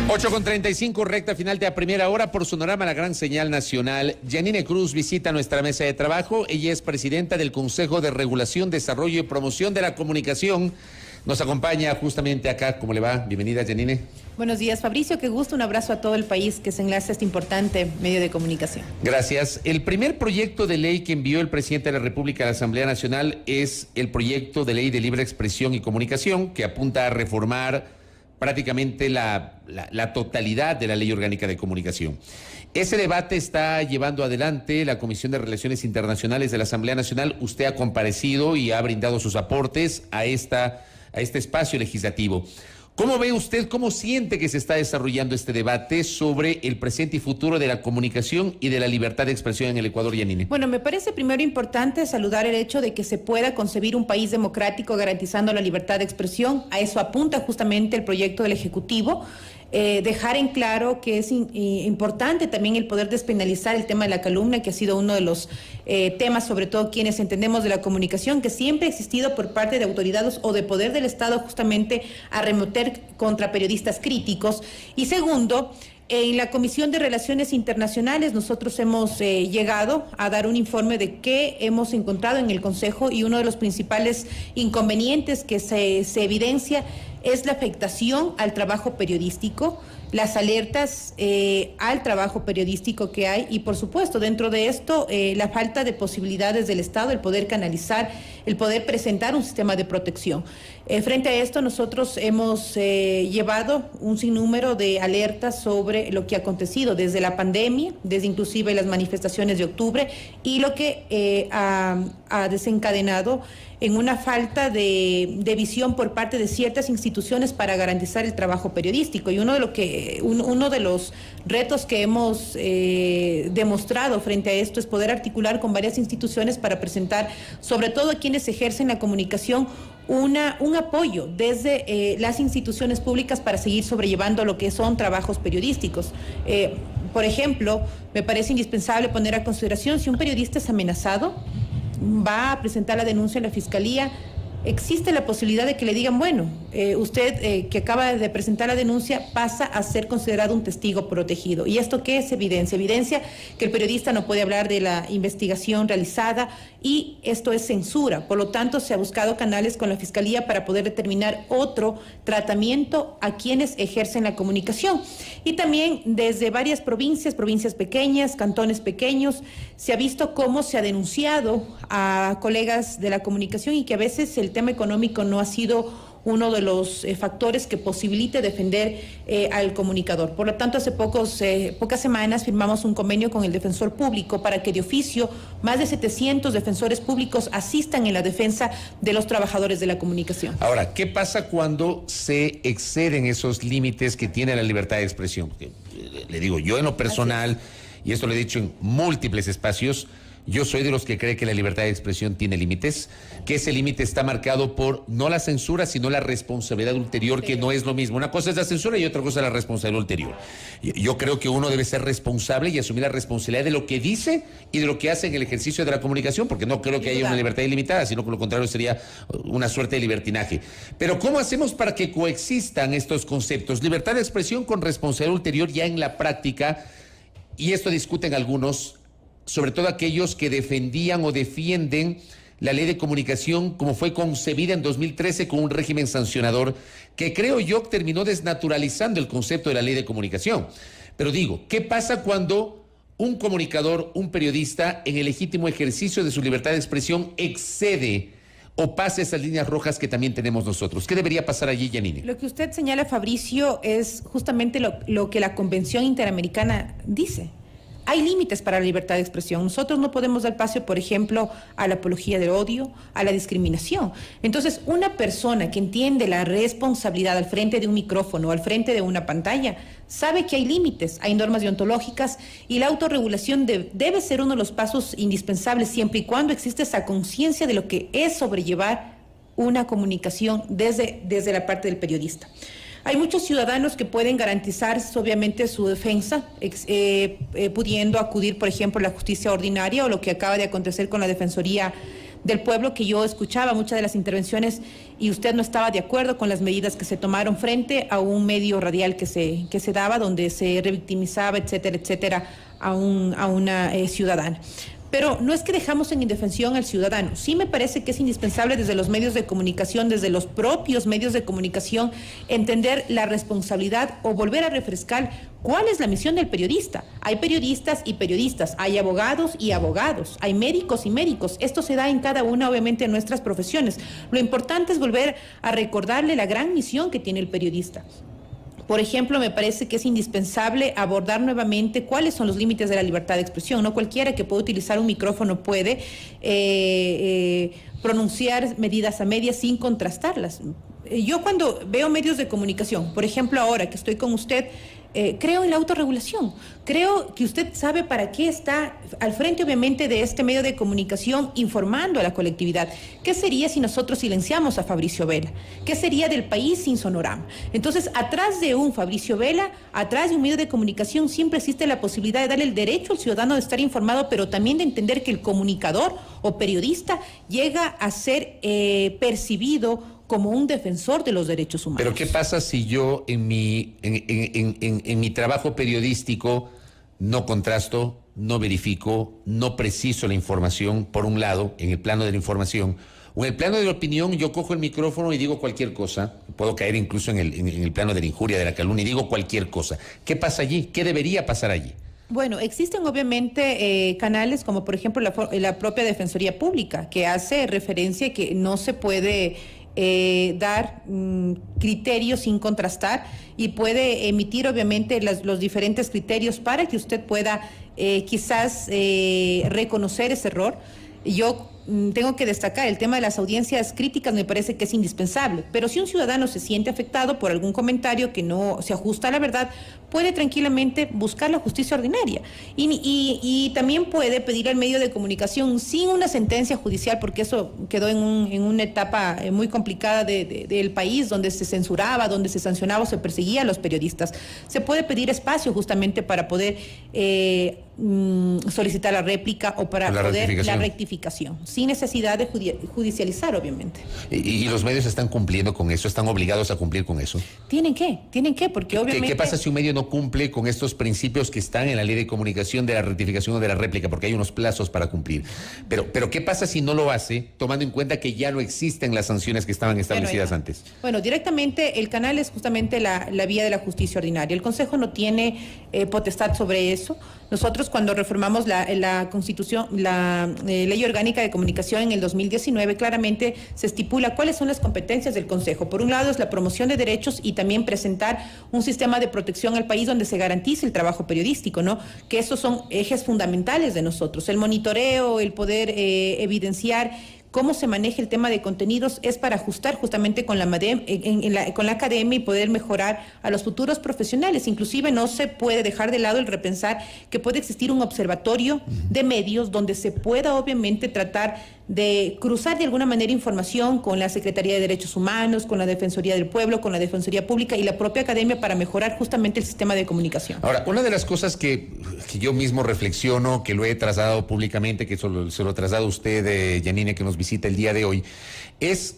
8:35, recta final de a primera hora por Sonorama, la gran señal nacional. Yanine Cruz visita nuestra mesa de trabajo. Ella es presidenta del Consejo de Regulación, Desarrollo y Promoción de la Comunicación. Nos acompaña justamente acá. ¿Cómo le va? Bienvenida, Yanine. Buenos días, Fabricio. Qué gusto. Un abrazo a todo el país que se enlace a este importante medio de comunicación. Gracias. El primer proyecto de ley que envió el presidente de la República a la Asamblea Nacional es el proyecto de ley de libre expresión y comunicación, que apunta a reformar prácticamente la totalidad de la Ley Orgánica de Comunicación. Ese debate está llevando adelante la Comisión de Relaciones Internacionales de la Asamblea Nacional. Usted ha comparecido y ha brindado sus aportes a este espacio legislativo. ¿Cómo ve usted, cómo siente que se está desarrollando este debate sobre el presente y futuro de la comunicación y de la libertad de expresión en el Ecuador, Yanine? Bueno, me parece primero importante saludar el hecho de que se pueda concebir un país democrático garantizando la libertad de expresión. A eso apunta justamente el proyecto del Ejecutivo. Dejar en claro que es importante también el poder despenalizar el tema de la calumnia, que ha sido uno de los temas, sobre todo quienes entendemos de la comunicación, que siempre ha existido por parte de autoridades o de poder del Estado justamente a remeter contra periodistas críticos. Y segundo, en la Comisión de Relaciones Internacionales nosotros hemos llegado a dar un informe de qué hemos encontrado en el Consejo, y uno de los principales inconvenientes que se evidencia es la afectación al trabajo periodístico, las alertas al trabajo periodístico que hay, y por supuesto dentro de esto la falta de posibilidades del Estado, el poder canalizar, el poder presentar un sistema de protección. Frente a esto nosotros hemos llevado un sinnúmero de alertas sobre lo que ha acontecido desde la pandemia, desde inclusive las manifestaciones de octubre, y lo que ha desencadenado en una falta de visión por parte de ciertas instituciones para garantizar el trabajo periodístico. Y uno de los retos que hemos demostrado frente a esto es poder articular con varias instituciones para presentar, sobre todo a quienes ejercen la comunicación, un apoyo desde las instituciones públicas para seguir sobrellevando lo que son trabajos periodísticos. Por ejemplo, me parece indispensable poner a consideración, si un periodista es amenazado, va a presentar la denuncia en la Fiscalía, existe la posibilidad de que le digan, bueno, usted que acaba de presentar la denuncia pasa a ser considerado un testigo protegido. ¿Y esto qué es? Evidencia que el periodista no puede hablar de la investigación realizada, y esto es censura. Por lo tanto, se ha buscado canales con la Fiscalía para poder determinar otro tratamiento a quienes ejercen la comunicación. Y también desde varias provincias pequeñas, cantones pequeños, se ha visto cómo se ha denunciado a colegas de la comunicación, y que a veces el tema económico no ha sido uno de los factores que posibilite defender al comunicador. Por lo tanto, hace pocas semanas firmamos un convenio con el Defensor Público para que de oficio más de 700 defensores públicos asistan en la defensa de los trabajadores de la comunicación. Ahora, ¿qué pasa cuando se exceden esos límites que tiene la libertad de expresión? Porque, le digo, yo en lo personal, y esto lo he dicho en múltiples espacios, yo soy de los que cree que la libertad de expresión tiene límites, que ese límite está marcado por no la censura, sino la responsabilidad ulterior, que no es lo mismo. Una cosa es la censura y otra cosa es la responsabilidad ulterior. Yo creo que uno debe ser responsable y asumir la responsabilidad de lo que dice y de lo que hace en el ejercicio de la comunicación, porque no creo que haya una libertad ilimitada, sino que lo contrario sería una suerte de libertinaje. Pero ¿cómo hacemos para que coexistan estos conceptos? Libertad de expresión con responsabilidad ulterior ya en la práctica, y esto discuten algunos, sobre todo aquellos que defendían o defienden la ley de comunicación como fue concebida en 2013 con un régimen sancionador que creo yo terminó desnaturalizando el concepto de la ley de comunicación. Pero digo, ¿qué pasa cuando un comunicador, un periodista, en el legítimo ejercicio de su libertad de expresión excede o pasa esas líneas rojas que también tenemos nosotros? ¿Qué debería pasar allí, Yanine? Lo que usted señala, Fabricio, es justamente lo que la Convención Interamericana dice. Hay límites para la libertad de expresión. Nosotros no podemos dar paso, por ejemplo, a la apología del odio, a la discriminación. Entonces, una persona que entiende la responsabilidad al frente de un micrófono, al frente de una pantalla, sabe que hay límites, hay normas deontológicas, y la autorregulación debe ser uno de los pasos indispensables siempre y cuando existe esa conciencia de lo que es sobrellevar una comunicación desde la parte del periodista. Hay muchos ciudadanos que pueden garantizar, obviamente, su defensa, pudiendo acudir, por ejemplo, a la justicia ordinaria, o lo que acaba de acontecer con la Defensoría del pueblo, que yo escuchaba muchas de las intervenciones y usted no estaba de acuerdo con las medidas que se tomaron frente a un medio radial que se daba, donde se revictimizaba, etcétera, etcétera, a una ciudadana. Pero no es que dejamos en indefensión al ciudadano. Sí me parece que es indispensable desde los medios de comunicación, desde los propios medios de comunicación, entender la responsabilidad o volver a refrescar cuál es la misión del periodista. Hay periodistas y periodistas, hay abogados y abogados, hay médicos y médicos. Esto se da en cada una, obviamente, de nuestras profesiones. Lo importante es volver a recordarle la gran misión que tiene el periodista. Por ejemplo, me parece que es indispensable abordar nuevamente cuáles son los límites de la libertad de expresión. No cualquiera que pueda utilizar un micrófono puede pronunciar medidas a medias sin contrastarlas. Yo cuando veo medios de comunicación, por ejemplo ahora que estoy con usted, creo en la autorregulación. Creo que usted sabe para qué está al frente, obviamente, de este medio de comunicación informando a la colectividad. ¿Qué sería si nosotros silenciamos a Fabricio Vela? ¿Qué sería del país sin Sonorama? Entonces, atrás de un Fabricio Vela, atrás de un medio de comunicación, siempre existe la posibilidad de darle el derecho al ciudadano de estar informado, pero también de entender que el comunicador o periodista llega a ser percibido como un defensor de los derechos humanos. Pero ¿qué pasa si yo en mi trabajo periodístico no contrasto, no verifico, no preciso la información, por un lado, en el plano de la información, o en el plano de la opinión yo cojo el micrófono y digo cualquier cosa, puedo caer incluso en el plano de la injuria, de la calumnia, y digo cualquier cosa? ¿Qué pasa allí? ¿Qué debería pasar allí? Bueno, existen obviamente canales como por ejemplo la propia Defensoría Pública, que hace referencia que no se puede dar criterios sin contrastar y puede emitir obviamente los diferentes criterios para que usted pueda quizás reconocer ese error. Yo tengo que destacar el tema de las audiencias críticas, me parece que es indispensable, pero si un ciudadano se siente afectado por algún comentario que no se ajusta a la verdad, puede tranquilamente buscar la justicia ordinaria y también puede pedir al medio de comunicación sin una sentencia judicial, porque eso quedó en una etapa muy complicada del país, donde se censuraba, donde se sancionaba o se perseguía a los periodistas. Se puede pedir espacio justamente para poder solicitar la réplica o para poder la rectificación, sin necesidad de judicializar, obviamente. ¿Y los medios están cumpliendo con eso? ¿Están obligados a cumplir con eso? Tienen que, porque obviamente... ¿Qué pasa si un medio no cumple con estos principios que están en la ley de comunicación de la rectificación o de la réplica? Porque hay unos plazos para cumplir. Pero ¿qué pasa si no lo hace, tomando en cuenta que ya no existen las sanciones que estaban establecidas antes? Bueno, directamente el canal es justamente la vía de la justicia ordinaria. El Consejo no tiene potestad sobre eso. Nosotros cuando reformamos la Constitución, la Ley Orgánica de Comunicación en el 2019, claramente se estipula cuáles son las competencias del Consejo. Por un lado es la promoción de derechos y también presentar un sistema de protección al país donde se garantice el trabajo periodístico, ¿no? Que esos son ejes fundamentales de nosotros. El monitoreo, el poder evidenciar cómo se maneja el tema de contenidos es para ajustar justamente con con la academia y poder mejorar a los futuros profesionales. Inclusive no se puede dejar de lado el repensar que puede existir un observatorio de medios donde se pueda obviamente tratar de cruzar de alguna manera información con la Secretaría de Derechos Humanos, con la Defensoría del Pueblo, con la Defensoría Pública y la propia academia para mejorar justamente el sistema de comunicación. Ahora, una de las cosas que yo mismo reflexiono, que lo he trasladado públicamente, que se lo traslado a usted, Yanine, que nos visita el día de hoy, es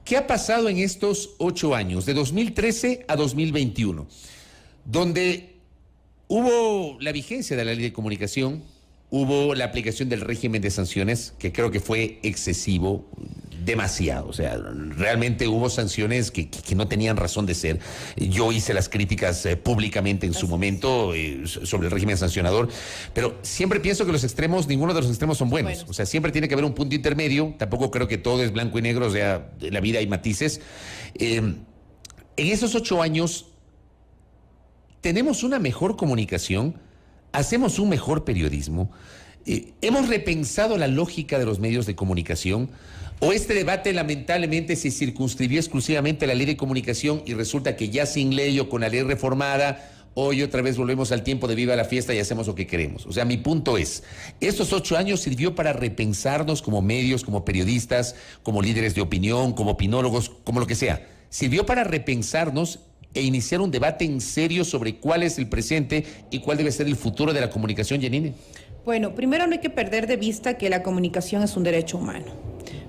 ¿qué ha pasado en estos 8 años, de 2013 a 2021, donde hubo la vigencia de la ley de comunicación, hubo la aplicación del régimen de sanciones, que creo que fue excesivo, demasiado, o sea, realmente hubo sanciones que no tenían razón de ser. Yo hice las críticas públicamente en su momento sobre el régimen sancionador, pero siempre pienso que ninguno de los extremos son buenos. O sea, siempre tiene que haber un punto intermedio. Tampoco creo que todo es blanco y negro, o sea, en la vida hay matices. En esos 8 años, ¿tenemos una mejor comunicación? ¿Hacemos un mejor periodismo? ¿Hemos repensado la lógica de los medios de comunicación? ¿O este debate lamentablemente se circunscribió exclusivamente a la ley de comunicación y resulta que ya sin ley o con la ley reformada, hoy otra vez volvemos al tiempo de viva la fiesta y hacemos lo que queremos? O sea, mi punto es, estos 8 años sirvió para repensarnos como medios, como periodistas, como líderes de opinión, como opinólogos, como lo que sea. Sirvió para repensarnos e iniciar un debate en serio sobre cuál es el presente y cuál debe ser el futuro de la comunicación, Yanine. Bueno, primero no hay que perder de vista que la comunicación es un derecho humano.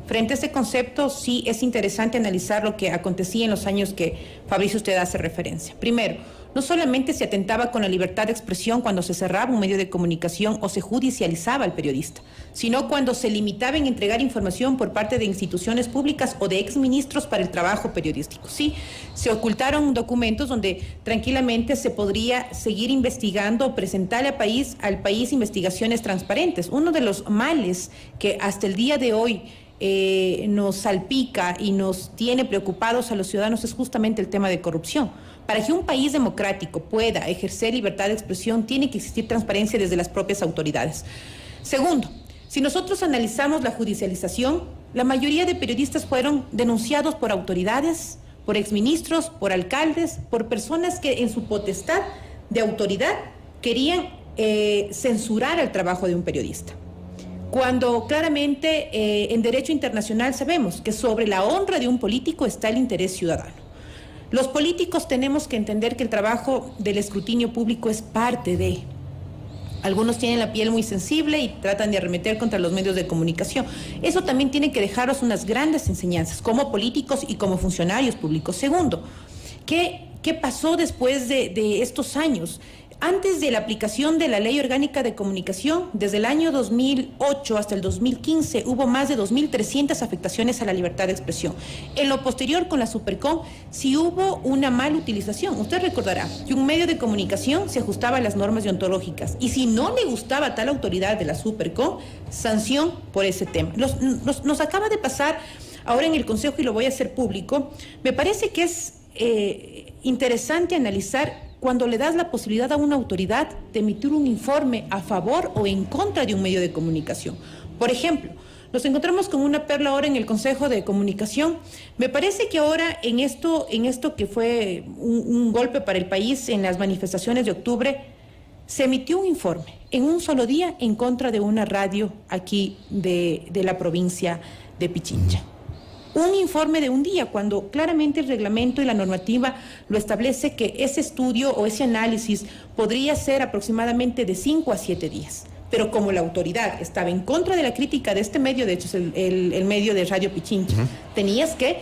Frente a este concepto, sí es interesante analizar lo que acontecía en los años que Fabricio usted hace referencia. Primero, no solamente se atentaba con la libertad de expresión cuando se cerraba un medio de comunicación o se judicializaba al periodista, sino cuando se limitaba en entregar información por parte de instituciones públicas o de exministros para el trabajo periodístico. Sí, se ocultaron documentos donde tranquilamente se podría seguir investigando o presentarle al país investigaciones transparentes. Uno de los males que hasta el día de hoy nos salpica y nos tiene preocupados a los ciudadanos es justamente el tema de corrupción. Para que un país democrático pueda ejercer libertad de expresión, tiene que existir transparencia desde las propias autoridades. Segundo, si nosotros analizamos la judicialización, la mayoría de periodistas fueron denunciados por autoridades, por exministros, por alcaldes, por personas que en su potestad de autoridad querían censurar el trabajo de un periodista. Cuando claramente en derecho internacional sabemos que sobre la honra de un político está el interés ciudadano. Los políticos tenemos que entender que el trabajo del escrutinio público es parte de. Algunos tienen la piel muy sensible y tratan de arremeter contra los medios de comunicación. Eso también tiene que dejaros unas grandes enseñanzas como políticos y como funcionarios públicos. Segundo, ¿qué pasó después de estos años? Antes de la aplicación de la Ley Orgánica de Comunicación, desde el año 2008 hasta el 2015, hubo más de 2.300 afectaciones a la libertad de expresión. En lo posterior, con la Supercom, sí hubo una mala utilización. Usted recordará que un medio de comunicación se ajustaba a las normas deontológicas y si no le gustaba a tal autoridad de la Supercom, sanción por ese tema. Nos acaba de pasar ahora en el Consejo y lo voy a hacer público. Me parece que es interesante analizar cuando le das la posibilidad a una autoridad de emitir un informe a favor o en contra de un medio de comunicación. Por ejemplo, nos encontramos con una perla ahora en el Consejo de Comunicación. Me parece que ahora en esto que fue un golpe para el país en las manifestaciones de octubre, se emitió un informe en un solo día en contra de una radio aquí de la provincia de Pichincha. Un informe de un día, cuando claramente el reglamento y la normativa lo establece que ese estudio o ese análisis podría ser aproximadamente de 5 a 7 días. Pero como la autoridad estaba en contra de la crítica de este medio, de hecho es el medio de Radio Pichincha, tenías que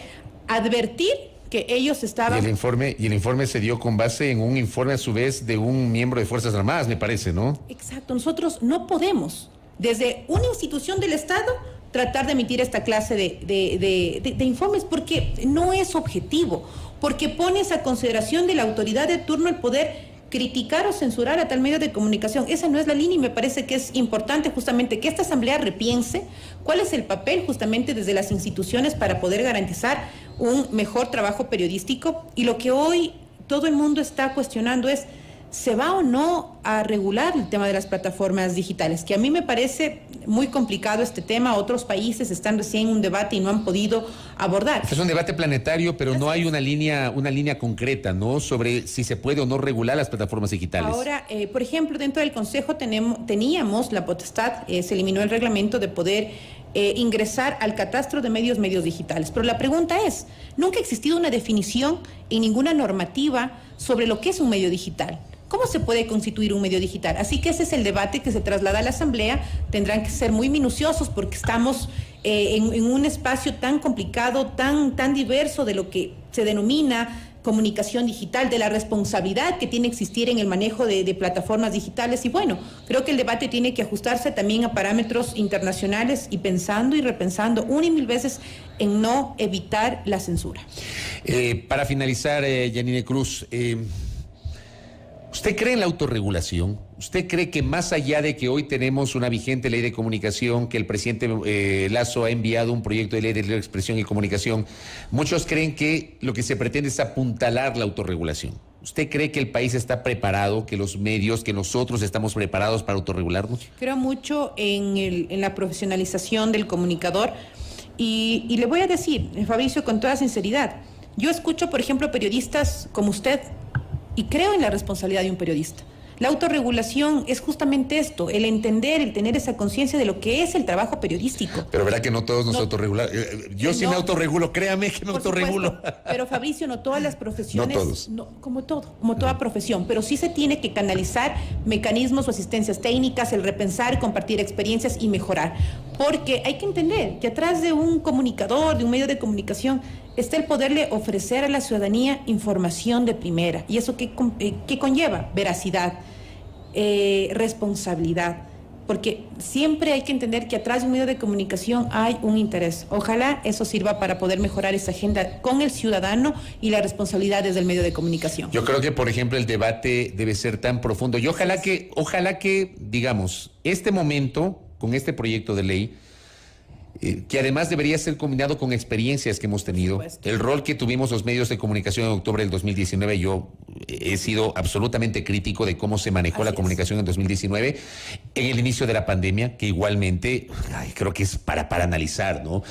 advertir que ellos estaban... Y el informe se dio con base en un informe a su vez de un miembro de Fuerzas Armadas, me parece, ¿no? Exacto, nosotros no podemos, desde una institución del Estado, tratar de emitir esta clase de informes porque no es objetivo, porque pones a consideración de la autoridad de turno el poder criticar o censurar a tal medio de comunicación. Esa no es la línea y me parece que es importante justamente que esta asamblea repiense cuál es el papel justamente desde las instituciones para poder garantizar un mejor trabajo periodístico. Y lo que hoy todo el mundo está cuestionando es: ¿se va o no a regular el tema de las plataformas digitales? Que a mí me parece muy complicado este tema. Otros países están recién en un debate y no han podido abordar. Es un debate planetario, pero no hay una línea concreta, ¿no? Sobre si se puede o no regular las plataformas digitales. Ahora, por ejemplo, dentro del Consejo teníamos la potestad, se eliminó el reglamento de poder ingresar al catastro de medios digitales. Pero la pregunta es, nunca ha existido una definición en ninguna normativa sobre lo que es un medio digital. ¿Cómo se puede constituir un medio digital? Así que ese es el debate que se traslada a la Asamblea. Tendrán que ser muy minuciosos porque estamos en un espacio tan complicado, tan diverso de lo que se denomina comunicación digital, de la responsabilidad que tiene que existir en el manejo de plataformas digitales. Y bueno, creo que el debate tiene que ajustarse también a parámetros internacionales y pensando y repensando una y mil veces en no evitar la censura. Para finalizar, Yanine Cruz, ¿usted cree en la autorregulación? ¿Usted cree que más allá de que hoy tenemos una vigente ley de comunicación, que el presidente Lasso ha enviado un proyecto de ley de expresión y comunicación, muchos creen que lo que se pretende es apuntalar la autorregulación? ¿Usted cree que el país está preparado, que los medios, que nosotros estamos preparados para autorregularnos? Creo mucho en la profesionalización del comunicador y le voy a decir, Fabricio, con toda sinceridad, yo escucho, por ejemplo, periodistas como usted y creo en la responsabilidad de un periodista. La autorregulación es justamente esto, el entender, el tener esa conciencia de lo que es el trabajo periodístico. Pero verá que no todos nos autorregulamos. Yo sí me autorregulo, créame que me autorregulo. Supuesto, pero Fabricio, no todas las profesiones, No todos. como todo, como toda profesión, pero sí se tiene que canalizar mecanismos o asistencias técnicas, el repensar, compartir experiencias y mejorar. Porque hay que entender que atrás de un comunicador, de un medio de comunicación, está el poderle ofrecer a la ciudadanía información de primera. ¿Y eso qué conlleva? Veracidad, responsabilidad. Porque siempre hay que entender que atrás de un medio de comunicación hay un interés. Ojalá eso sirva para poder mejorar esa agenda con el ciudadano y las responsabilidades del medio de comunicación. Yo creo que, por ejemplo, el debate debe ser tan profundo. Y ojalá que, digamos, este momento, con este proyecto de ley, que además debería ser combinado con experiencias que hemos tenido. El rol que tuvimos los medios de comunicación en octubre del 2019, yo he sido absolutamente crítico de cómo se manejó la comunicación en 2019, en el inicio de la pandemia, que igualmente creo que es para analizar, ¿no?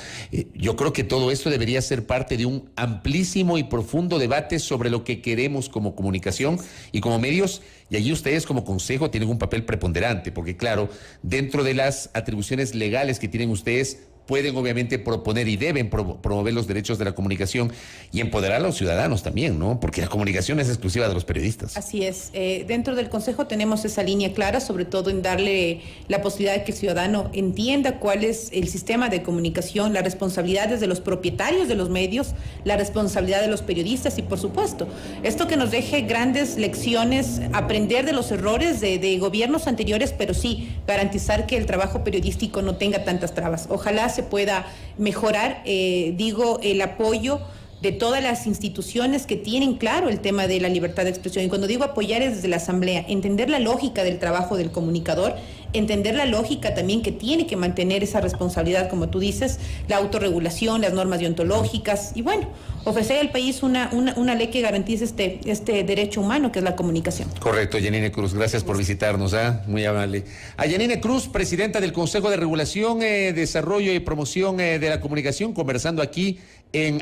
Yo creo que todo esto debería ser parte de un amplísimo y profundo debate sobre lo que queremos como comunicación y como medios, y allí ustedes como consejo tienen un papel preponderante, porque claro, dentro de las atribuciones legales que tienen ustedes, pueden obviamente proponer y deben promover los derechos de la comunicación y empoderar a los ciudadanos también, ¿no? Porque la comunicación es exclusiva de los periodistas. Así es. Dentro del Consejo tenemos esa línea clara, sobre todo en darle la posibilidad de que el ciudadano entienda cuál es el sistema de comunicación, las responsabilidades de los propietarios de los medios, la responsabilidad de los periodistas y, por supuesto, esto que nos deje grandes lecciones, aprender de los errores de gobiernos anteriores, pero sí garantizar que el trabajo periodístico no tenga tantas trabas. Ojalá se pueda mejorar, el apoyo de todas las instituciones que tienen claro el tema de la libertad de expresión. Y cuando digo apoyar es desde la Asamblea, entender la lógica del trabajo del comunicador, entender la lógica también que tiene que mantener esa responsabilidad, como tú dices, la autorregulación, las normas deontológicas y bueno, ofrecer al país una ley que garantice este derecho humano que es la comunicación. Correcto, Yanine Cruz, gracias por visitarnos, muy amable. A Yanine Cruz, presidenta del Consejo de Regulación, Desarrollo y Promoción de la Comunicación, conversando aquí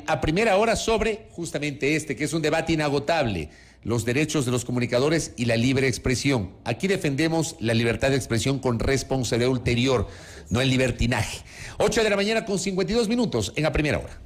a primera hora sobre justamente que es un debate inagotable, los derechos de los comunicadores y la libre expresión. Aquí defendemos la libertad de expresión con responsabilidad ulterior, no el libertinaje. 8 de la mañana con 52 minutos en A Primera Hora.